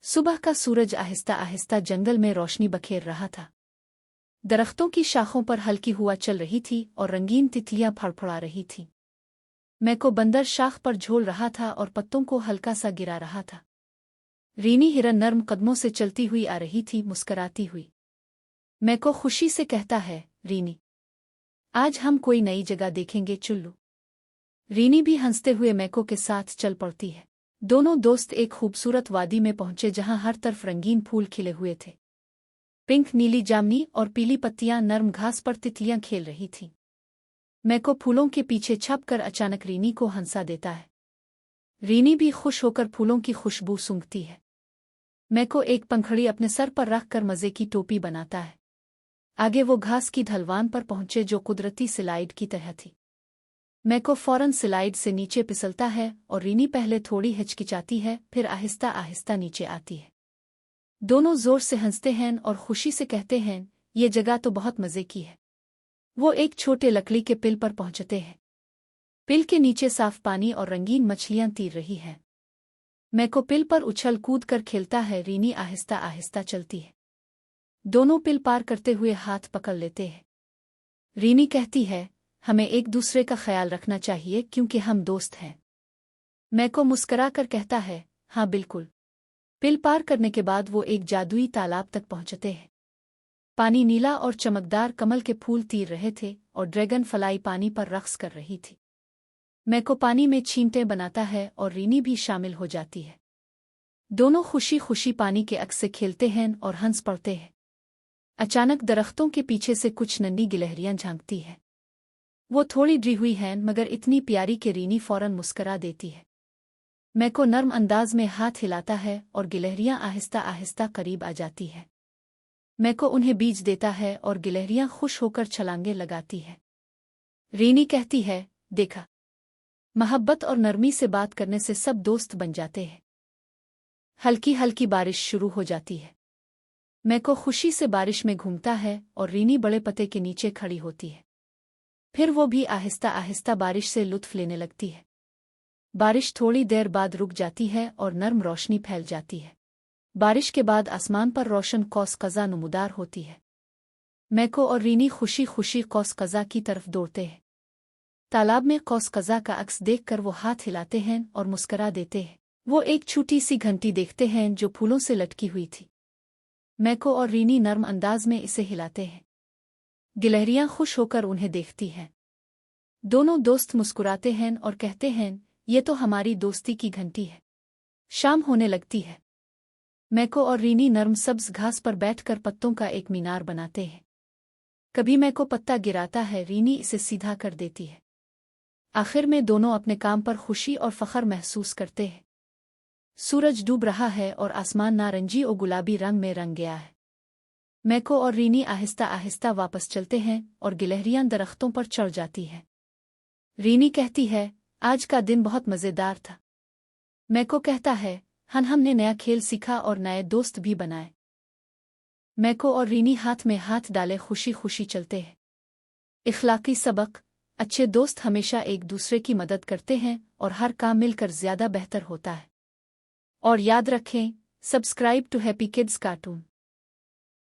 सुबह का सूरज आहिस्ता आहिस्ता जंगल में रोशनी बखेर रहा था। दरख्तों की शाखों पर हल्की हवा चल रही थी और रंगीन तितलियां फड़फड़ा रही थीं। मैको बंदर शाख पर झोल रहा था और पत्तों को हल्का सा गिरा रहा था। रीनी हिरन नर्म कदमों से चलती हुई आ रही थी, मुस्कराती हुई। मैको खुशी से कहता है, रीनी, आज हम कोई नई जगह देखेंगे चुल्लू। रीनी भी हंसते हुए मैको के साथ चल पड़ती है। दोनों दोस्त एक खूबसूरत वादी में पहुंचे जहां हर तरफ रंगीन फूल खिले हुए थे। पिंक, नीली, जामनी और पीली पत्तियां नर्म घास पर तितलियां खेल रही थीं। मैको फूलों के पीछे छपकर अचानक रीनी को हंसा देता है। रीनी भी खुश होकर फूलों की खुशबू सूंघती है। मैको एक पंखड़ी अपने सर पर रखकर मज़े की टोपी बनाता है। आगे वो घास की ढलवान पर पहुंचे जो कुदरती स्लाइड की तरह थी। मैको फौरन स्लाइड से नीचे फिसलता है और रीनी पहले थोड़ी हिचकिचाती है, फिर आहिस्ता आहिस्ता नीचे आती है। दोनों जोर से हंसते हैं और खुशी से कहते हैं, ये जगह तो बहुत मज़े की है। वो एक छोटे लकड़ी के पिल पर पहुंचते हैं। पिल के नीचे साफ पानी और रंगीन मछलियां तैर रही हैं। मैको पिल पर उछल कूद कर खेलता है, रीनी आहिस्ता आहिस्ता चलती है। दोनों पिल पार करते हुए हाथ पकड़ लेते हैं। रीनी कहती है, हमें एक दूसरे का ख्याल रखना चाहिए क्योंकि हम दोस्त हैं। मैको मुस्करा कर कहता है, हाँ बिल्कुल। पिल पार करने के बाद वो एक जादुई तालाब तक पहुंचते हैं। पानी नीला और चमकदार कमल के फूल तैर रहे थे और ड्रैगन फ्लाई पानी पर रक्स कर रही थी। मैको पानी में छींटे बनाता है और रीनी भी शामिल हो जाती है। दोनों खुशी खुशी पानी के अक्स से खेलते हैं और हंस पड़ते हैं। अचानक दरख्तों के पीछे से कुछ नन्ही गिलहरियां झांकती हैं। वो थोड़ी डरी हुई हैं मगर इतनी प्यारी कि रीनी फौरन मुस्करा देती है। मैको नर्म अंदाज में हाथ हिलाता है और गिलहरियां आहिस्ता आहिस्ता करीब आ जाती है। मैको उन्हें बीज देता है और गिलहरियां खुश होकर छलांगे लगाती है। रीनी कहती है, देखा, मोहब्बत और नरमी से बात करने से सब दोस्त बन जाते हैं। हल्की हल्की बारिश शुरू हो जाती है। मैको खुशी से बारिश में घूमता है और रीनी बड़े पत्ते के नीचे खड़ी होती है। फिर वो भी आहिस्ता आहिस्ता बारिश से लुत्फ लेने लगती है। बारिश थोड़ी देर बाद रुक जाती है और नर्म रोशनी फैल जाती है। बारिश के बाद आसमान पर रोशन कौस कज़ा नमूदार होती है। मैको और रीनी खुशी खुशी कौस कज़ा की तरफ दौड़ते हैं। तालाब में कौस कज़ा का अक्स देखकर वो हाथ हिलाते हैं और मुस्करा देते हैं। वो एक छोटी सी घंटी देखते हैं जो फूलों से लटकी हुई थी। मैको और रीनी नर्म अंदाज में इसे हिलाते हैं। गिलहरियां खुश होकर उन्हें देखती हैं। दोनों दोस्त मुस्कुराते हैं और कहते हैं, ये तो हमारी दोस्ती की घंटी है। शाम होने लगती है। मैको और रीनी नर्म सब्ज घास पर बैठकर पत्तों का एक मीनार बनाते हैं। कभी मैको पत्ता गिराता है, रीनी इसे सीधा कर देती है। आखिर में दोनों अपने काम पर खुशी और फख्र महसूस करते हैं। सूरज डूब रहा है और आसमान नारंगी और गुलाबी रंग में रंग गया है। मैको और रीनी आहिस्ता आहिस्ता वापस चलते हैं और गिलहरियां दरख्तों पर चढ़ जाती हैं। रीनी कहती है, आज का दिन बहुत मज़ेदार था। मैको कहता है, हमने नया खेल सीखा और नए दोस्त भी बनाए। मैको और रीनी हाथ में हाथ डाले खुशी खुशी चलते हैं। इखलाकी सबक, अच्छे दोस्त हमेशा एक दूसरे की मदद करते हैं और हर काम मिलकर ज़्यादा बेहतर होता है। और याद रखें, subscribe to happy kids cartoon.